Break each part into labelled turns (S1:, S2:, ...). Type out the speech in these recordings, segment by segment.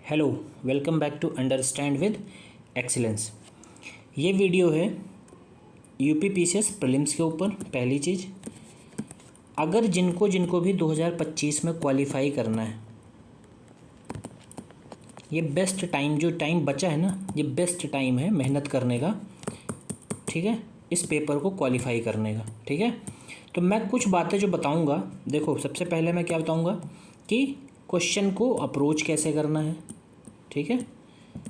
S1: Hello, welcome back to understand with excellence. ये video है UP PCS prelims के ऊपर। पहली चीज़, अगर जिनको जिनको भी 2025 में क्वालिफाई करना है, ये बेस्ट टाइम, जो टाइम बचा है ना, ये बेस्ट टाइम है मेहनत करने का, ठीक है, इस पेपर को क्वालिफाई करने का। ठीक है, तो मैं कुछ बातें जो बताऊंगा, देखो सबसे पहले मैं क्या बताऊंगा कि क्वेश्चन को अप्रोच कैसे करना है। ठीक है,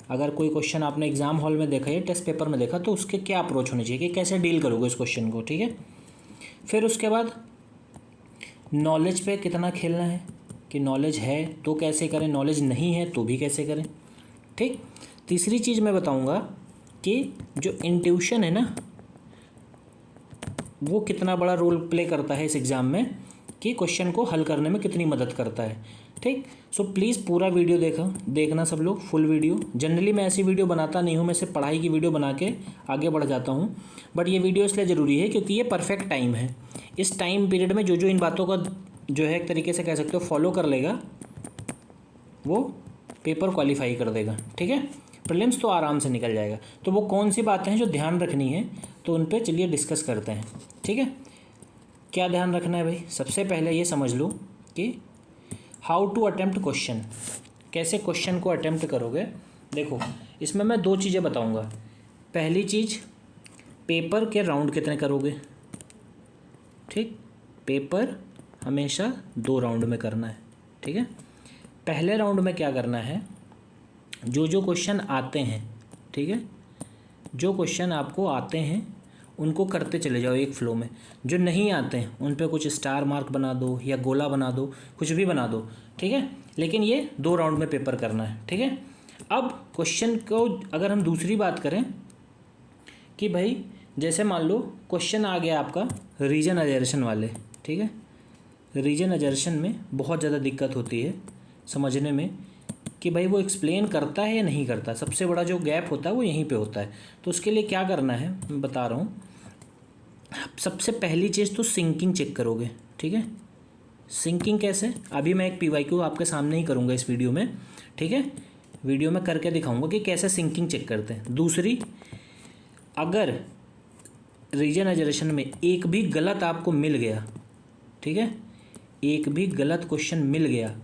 S1: अगर कोई क्वेश्चन आपने एग्ज़ाम हॉल में देखा या टेस्ट पेपर में देखा तो उसके क्या अप्रोच होनी चाहिए कि कैसे डील करोगे इस क्वेश्चन को। ठीक है, फिर उसके बाद नॉलेज पे कितना खेलना है, कि नॉलेज है तो कैसे करें, नॉलेज नहीं है तो भी कैसे करें। ठीक, तीसरी चीज़ मैं बताऊंगा कि जो इंट्यूशन है ना, वो कितना बड़ा रोल प्ले करता है इस एग्ज़ाम में, कि क्वेश्चन को हल करने में कितनी मदद करता है। ठीक, सो प्लीज़ पूरा वीडियो देखना सब लोग, फुल वीडियो। जनरली मैं ऐसी वीडियो बनाता नहीं हूँ, मैं सिर्फ पढ़ाई की वीडियो बना के आगे बढ़ जाता हूँ, बट ये वीडियो इसलिए ज़रूरी है क्योंकि ये परफेक्ट टाइम है। इस टाइम पीरियड में जो जो इन बातों का जो है एक तरीके से कह सकते हो फॉलो कर लेगा, वो पेपर क्वालिफाई कर देगा। ठीक है, प्रीलिम्स तो आराम से निकल जाएगा। तो वो कौन सी बातें हैं जो ध्यान रखनी है, तो उन पर चलिए डिस्कस करते हैं। ठीक है, क्या ध्यान रखना है भाई? सबसे पहले ये समझ लो कि हाउ टू अटेम्प्ट क्वेश्चन, कैसे क्वेश्चन को अटेम्प्ट करोगे। देखो, इसमें मैं दो चीज़ें बताऊंगा। पहली चीज़, पेपर के राउंड कितने करोगे। ठीक, पेपर हमेशा 2 राउंड में करना है। ठीक है, पहले राउंड में क्या करना है, जो जो क्वेश्चन आते हैं, ठीक है, जो क्वेश्चन आपको आते हैं उनको करते चले जाओ एक फ्लो में। जो नहीं आते हैं उन पे कुछ स्टार मार्क बना दो या गोला बना दो, कुछ भी बना दो। ठीक है, लेकिन ये 2 राउंड में पेपर करना है। ठीक है, अब क्वेश्चन को अगर हम दूसरी बात करें कि भाई जैसे मान लो क्वेश्चन आ गया आपका रीजन अजर्शन वाले। ठीक है, रीजन अजर्शन में बहुत ज़्यादा दिक्कत होती है समझने में कि भाई वो एक्सप्लेन करता है या नहीं करता। सबसे बड़ा जो गैप होता है वो यहीं पे होता है। तो उसके लिए क्या करना है मैं बता रहा हूँ। सबसे पहली चीज़ तो सिंकिंग चेक करोगे। ठीक है, सिंकिंग कैसे, अभी मैं एक पीवाईक्यू आपके सामने ही करूँगा इस वीडियो में। ठीक है, वीडियो में करके दिखाऊंगा कि कैसे सिंकिंग चेक करते हैं। दूसरी, अगर रीजन अजर्शन में एक भी गलत आपको मिल गया, ठीक है, एक भी गलत क्वेश्चन मिल गया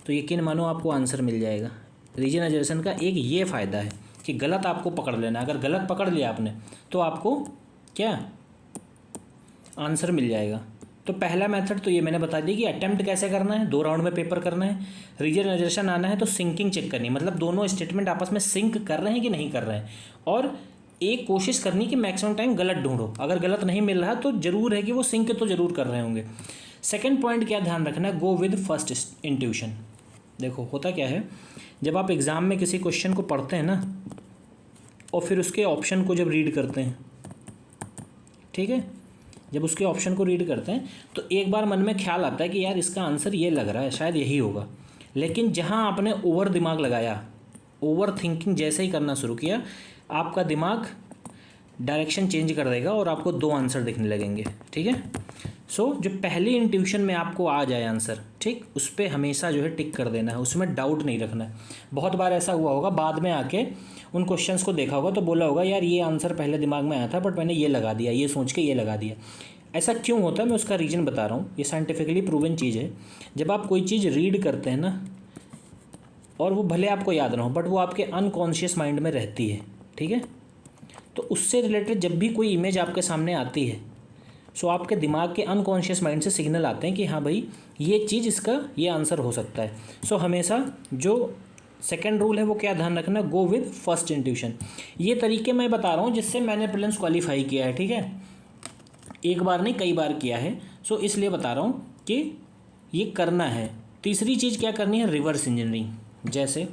S1: तो यकीन मानो आपको आंसर मिल जाएगा। रीजन अजर्शन का एक ये फ़ायदा है कि गलत आपको पकड़ लेना। अगर गलत पकड़ लिया आपने तो आपको क्या आंसर मिल जाएगा। तो पहला मेथड तो ये मैंने बता दिया कि अटेम्प्ट कैसे करना है, 2 राउंड में पेपर करना है। रीजन अजर्शन आना है तो सिंकिंग चेक करनी, मतलब दोनों स्टेटमेंट आपस में सिंक कर रहे हैं कि नहीं कर रहे हैं। और एक कोशिश करनी कि मैक्सिमम टाइम गलत ढूंढो। अगर गलत नहीं मिल रहा तो ज़रूर है कि वो सिंक तो ज़रूर कर रहे होंगे। सेकेंड पॉइंट क्या ध्यान रखना है, गो विद फर्स्ट इंट्यूशन। देखो होता क्या है, जब आप एग्ज़ाम में किसी क्वेश्चन को पढ़ते हैं ना और फिर उसके ऑप्शन को जब रीड करते हैं, ठीक है, जब उसके ऑप्शन को रीड करते हैं तो एक बार मन में ख्याल आता है कि यार इसका आंसर ये लग रहा है, शायद यही होगा। लेकिन जहाँ आपने ओवर दिमाग लगाया, ओवर थिंकिंग जैसे ही करना शुरू किया, आपका दिमाग डायरेक्शन चेंज कर देगा और आपको 2 आंसर दिखने लगेंगे। ठीक है, सो जो पहली इंट्यूशन में आपको आ जाए आंसर, ठीक, उस पर हमेशा जो है टिक कर देना है, उसमें डाउट नहीं रखना है। बहुत बार ऐसा हुआ होगा, बाद में आके उन क्वेश्चंस को देखा होगा तो बोला होगा यार ये आंसर पहले दिमाग में आया था बट मैंने ये लगा दिया, ये सोच के ये लगा दिया। ऐसा क्यों होता है मैं उसका रीज़न बता रहा हूँ। ये साइंटिफिकली प्रूवन चीज़ है। जब आप कोई चीज़ रीड करते हैं ना, और वो भले आपको याद ना हो बट वो आपके अनकॉन्शियस माइंड में रहती है, ठीक है, तो उससे रिलेटेड जब भी कोई इमेज आपके सामने आती है, सो आपके दिमाग के अनकॉन्शियस माइंड से सिग्नल आते हैं कि हाँ भाई ये चीज़, इसका ये आंसर हो सकता है। सो हमेशा जो सेकंड रूल है वो क्या ध्यान रखना, गो विद फर्स्ट इंट्यूशन। ये तरीके मैं बता रहा हूँ जिससे मैंने प्रीलिम्स क्वालिफाई किया है। ठीक है, एक बार नहीं कई बार किया है, सो इसलिए बता रहा हूँ कि ये करना है। तीसरी चीज़ क्या करनी है, रिवर्स इंजीनियरिंग। जैसे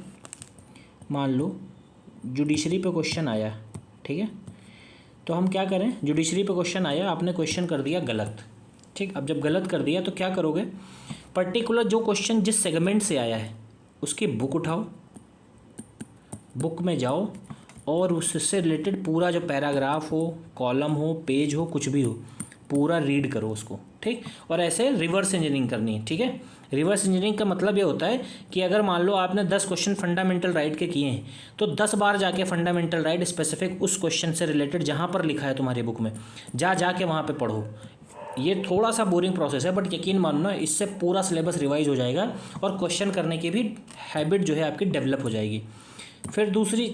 S1: मान लो जुडिशरी पे क्वेश्चन आया, ठीक है, तो हम क्या करें, जुडिशरी पे क्वेश्चन आया, आपने क्वेश्चन कर दिया गलत। ठीक, अब जब गलत कर दिया तो क्या करोगे, पर्टिकुलर जो क्वेश्चन जिस सेगमेंट से आया है उसकी बुक उठाओ, बुक में जाओ और उससे रिलेटेड पूरा जो पैराग्राफ हो, कॉलम हो, पेज हो, कुछ भी हो, पूरा रीड करो उसको, ठीक। और ऐसे रिवर्स इंजीनियरिंग करनी है, ठीक है। रिवर्स इंजीनियरिंग का मतलब ये होता है कि अगर मान लो आपने 10 क्वेश्चन फंडामेंटल राइट के किए हैं तो 10 बार जाके फंडामेंटल राइट स्पेसिफिक उस क्वेश्चन से रिलेटेड जहाँ पर लिखा है तुम्हारी बुक में जाके वहाँ पे पढ़ो। ये थोड़ा सा बोरिंग प्रोसेस है, बट यकीन मानो इससे पूरा सिलेबस रिवाइज हो जाएगा और क्वेश्चन करने की भी हैबिट जो है आपकी डेवलप हो जाएगी। फिर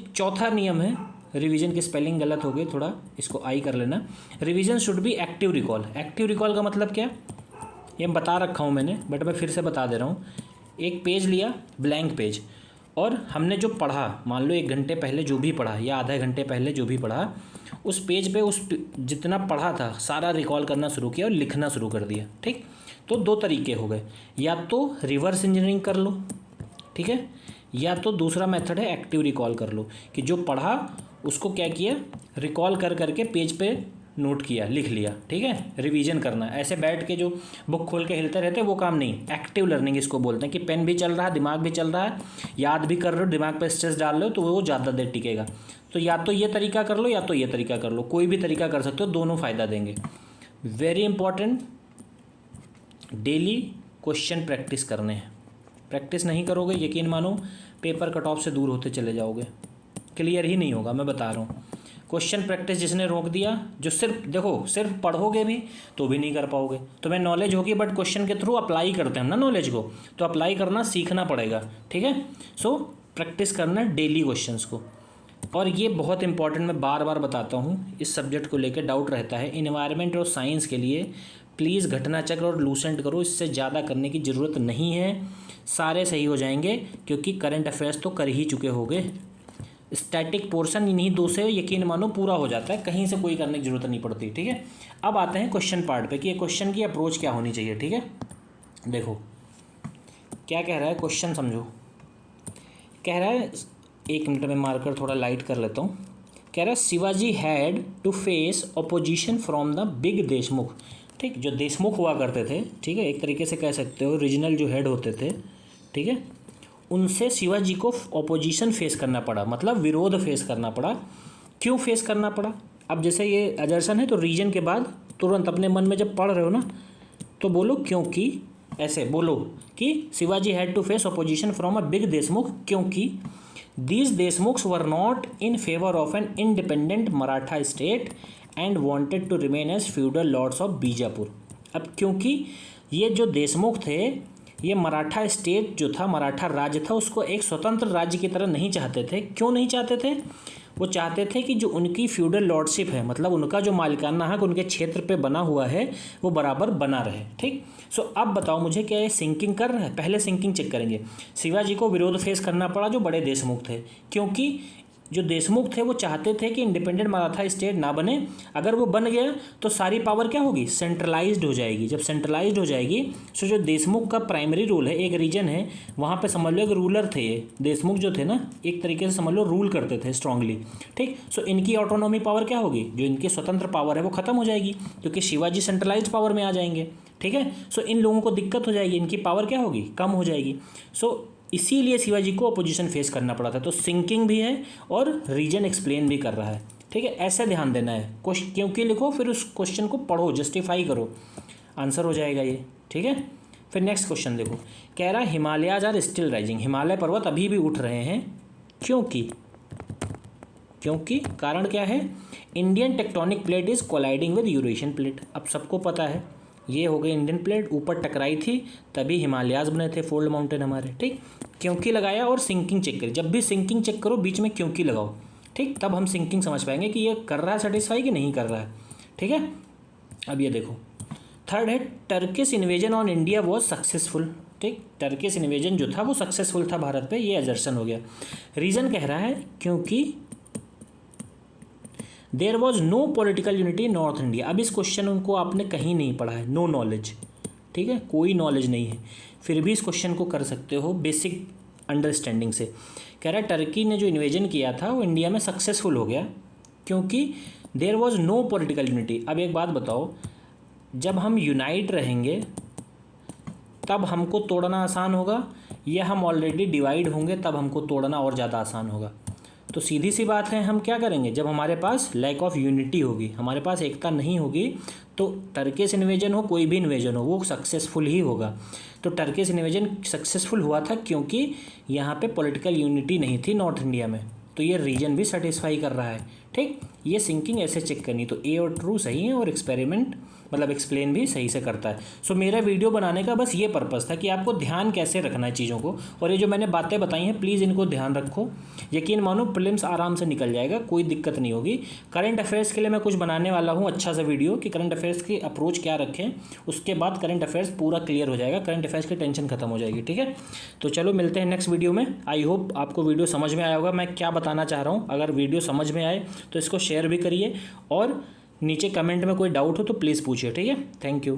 S1: चौथा नियम है, रिवीजन की स्पेलिंग गलत हो गई, थोड़ा इसको आई कर लेना। Revision should be active recall. Active recall का मतलब क्या, ये बता रखा हूँ मैंने, बट मैं फिर से बता दे रहा हूँ। एक पेज लिया, ब्लैंक पेज, और हमने जो पढ़ा, मान लो 1 घंटे पहले जो भी पढ़ा या आधे घंटे पहले जो भी पढ़ा, उस पेज पे जितना पढ़ा था सारा रिकॉल करना शुरू किया और लिखना शुरू कर दिया, ठीक। तो 2 तरीके हो गए, या तो रिवर्स इंजीनियरिंग कर लो, ठीक है, या तो दूसरा मेथड है एक्टिव रिकॉल कर लो, कि जो पढ़ा उसको क्या किया, रिकॉल कर करके पेज पे नोट किया, लिख लिया, ठीक है। रिवीजन करना, ऐसे बैठ के जो बुक खोल के हिलते रहते हैं वो काम नहीं। एक्टिव लर्निंग इसको बोलते हैं, कि पेन भी चल रहा है, दिमाग भी चल रहा है, याद भी कर रहे हो, दिमाग पे स्ट्रेस डाल रहे हो, तो वो ज़्यादा देर टिकेगा। तो या तो ये तरीका कर लो या तो ये तरीका कर लो, कोई भी तरीका कर सकते हो, दोनों फ़ायदा देंगे। Very important, daily question practice करने हैं। प्रैक्टिस नहीं करोगे यकीन मानो पेपर कट ऑफ से दूर होते चले जाओगे, क्लियर ही नहीं होगा, मैं बता रहा हूँ। क्वेश्चन प्रैक्टिस जिसने रोक दिया, जो सिर्फ पढ़ोगे भी तो भी नहीं कर पाओगे। तुम्हें नॉलेज होगी बट क्वेश्चन के थ्रू अप्लाई करते हैं ना नॉलेज को, तो अप्लाई करना सीखना पड़ेगा, ठीक है। सो प्रैक्टिस करना डेली क्वेश्चंस को। और ये बहुत इंपॉर्टेंट, मैं बार बार बताता हूँ, इस सब्जेक्ट को लेकर डाउट रहता है। इन्वायरमेंट और साइंस के लिए प्लीज़ घटना चक्र और लूसेंट करो, इससे ज़्यादा करने की ज़रूरत नहीं है, सारे सही हो जाएंगे, क्योंकि करंट अफेयर्स तो कर ही चुके होगे। स्टैटिक पोर्शन इन्हीं 2 से यकीन मानो पूरा हो जाता है, कहीं से कोई करने की ज़रूरत नहीं पड़ती, ठीक है। अब आते हैं क्वेश्चन पार्ट पे, कि ये क्वेश्चन की अप्रोच क्या होनी चाहिए, ठीक है। देखो क्या कह रहा है क्वेश्चन, समझो। कह रहा है, 1 मिनट में मार्कर थोड़ा लाइट कर लेता हूँ। कह रहा है Shivaji had to face opposition from the big Deshmukh, ठीक। जो देशमुख हुआ करते थे, ठीक है, एक तरीके से कह सकते हो रीजनल जो हेड होते थे, ठीक है, उनसे शिवाजी को ऑपोजिशन फेस करना पड़ा, मतलब विरोध फेस करना पड़ा। क्यों फेस करना पड़ा, अब जैसे ये अजर्सन है तो रीजन के बाद तुरंत अपने मन में जब पढ़ रहे हो ना तो बोलो क्योंकि, ऐसे बोलो कि Shivaji had to face opposition from a big Deshmukh, क्योंकि these Deshmukhs were not in favour of an independent Maratha state and wanted to remain as feudal lords of Bijapur. अब क्योंकि ये जो देशमुख थे, ये मराठा स्टेट जो था, मराठा राज्य था, उसको एक स्वतंत्र राज्य की तरह नहीं चाहते थे। क्यों नहीं चाहते थे, वो चाहते थे कि जो उनकी फ्यूडल लॉर्डशिप है, मतलब उनका जो मालिकाना हक उनके क्षेत्र पे बना हुआ है, वो बराबर बना रहे, ठीक। सो अब बताओ मुझे, क्या ये सिंकिंग कर रहा है, पहले सिंकिंग चेक करेंगे। शिवाजी को विरोध फेस करना पड़ा जो बड़े देशमुख थे, क्योंकि जो देशमुख थे वो चाहते थे कि इंडिपेंडेंट मराठा स्टेट ना बने। अगर वो बन गया तो सारी पावर क्या होगी, सेंट्रलाइज्ड हो जाएगी। जब सेंट्रलाइज्ड हो जाएगी तो जो देशमुख का प्राइमरी रोल है, एक रीजन है वहाँ पे समझ लो एक रूलर थे, ये देशमुख जो थे ना, एक तरीके से समझ लो रूल करते थे स्ट्रांगली, ठीक। सो इनकी ऑटोनॉमी पावर क्या होगी, जो इनकी स्वतंत्र पावर है वो खत्म हो जाएगी, क्योंकि शिवाजी सेंट्रलाइज्ड पावर में आ जाएंगे, ठीक है। सो इन लोगों को दिक्कत हो जाएगी, इनकी पावर क्या होगी, कम हो जाएगी। सो इसीलिए शिवाजी को अपोजिशन फेस करना पड़ा था। तो सिंकिंग भी है और रीजन एक्सप्लेन भी कर रहा है, ठीक है, ऐसे ध्यान देना है। क्योंकि लिखो, फिर उस क्वेश्चन को पढ़ो, जस्टिफाई करो, आंसर हो जाएगा ये, ठीक है। फिर नेक्स्ट क्वेश्चन देखो, कह रहा है Himalayas are still rising, Himalaya पर्वत अभी भी उठ रहे हैं, क्योंकि कारण क्या है, Indian tectonic plate is colliding with Eurasian plate. अब सबको पता है ये हो गई इंडियन प्लेट, ऊपर टकराई थी तभी हिमालयाज बने थे, फोल्ड माउंटेन हमारे, ठीक। क्योंकि लगाया और सिंकिंग चेक करी, जब भी सिंकिंग चेक करो बीच में क्योंकि लगाओ, ठीक, तब हम सिंकिंग समझ पाएंगे कि ये कर रहा है सेटिस्फाई कि नहीं कर रहा है, ठीक है। अब ये देखो, थर्ड है Turkish invasion on India was successful, ठीक। टर्किश इन्वेजन जो था वो सक्सेसफुल था भारत पे, ये असर्शन हो गया। रीज़न कह रहा है क्योंकि there was no political unity in north India. अब इस क्वेश्चन उनको आपने कहीं नहीं पढ़ा है, नो नॉलेज, ठीक है, कोई नॉलेज नहीं है, फिर भी इस क्वेश्चन को कर सकते हो बेसिक अंडरस्टैंडिंग से। कह रहा है टर्की ने जो इन्वेजन किया था वो इंडिया में सक्सेसफुल हो गया क्योंकि there was no political unity. अब एक बात बताओ, जब हम यूनाइट रहेंगे तब हमको तोड़ना आसान होगा, या हम ऑलरेडी डिवाइड होंगे तब हमको तोड़ना और ज़्यादा आसान होगा। तो सीधी सी बात है, हम क्या करेंगे, जब हमारे पास लैक ऑफ यूनिटी होगी, हमारे पास एकता नहीं होगी, तो टर्किश इन्वेजन हो, कोई भी इन्वेजन हो, वो सक्सेसफुल ही होगा। तो टर्किश इन्वेजन सक्सेसफुल हुआ था क्योंकि यहाँ पे पॉलिटिकल यूनिटी नहीं थी नॉर्थ इंडिया में, तो ये रीजन भी सेटिस्फाई कर रहा है। ठीक, ये सिंकिंग ऐसे चेक करनी, तो ए और ट्रू सही है और एक्सपेरिमेंट मतलब एक्सप्लेन भी सही से करता है। सो मेरा वीडियो बनाने का बस ये पर्पस था कि आपको ध्यान कैसे रखना है चीज़ों को, और ये जो मैंने बातें बताई हैं प्लीज़ इनको ध्यान रखो। यकीन मानो प्रीलिम्स आराम से निकल जाएगा, कोई दिक्कत नहीं होगी। करंट अफेयर्स के लिए मैं कुछ बनाने वाला हूँ अच्छा सा वीडियो कि करंट अफेयर्स की अप्रोच क्या रखें, उसके बाद करंट अफेयर्स पूरा क्लियर हो जाएगा, करंट अफेयर्स की टेंशन खत्म हो जाएगी। ठीक है, तो चलो मिलते हैं नेक्स्ट वीडियो में। आई होप आपको वीडियो समझ में आया होगा मैं क्या बताना चाह रहा हूँ। अगर वीडियो समझ में आए तो इसको शेयर भी करिए, और नीचे कमेंट में कोई डाउट हो तो प्लीज़ पूछिए। ठीक है, थैंक यू।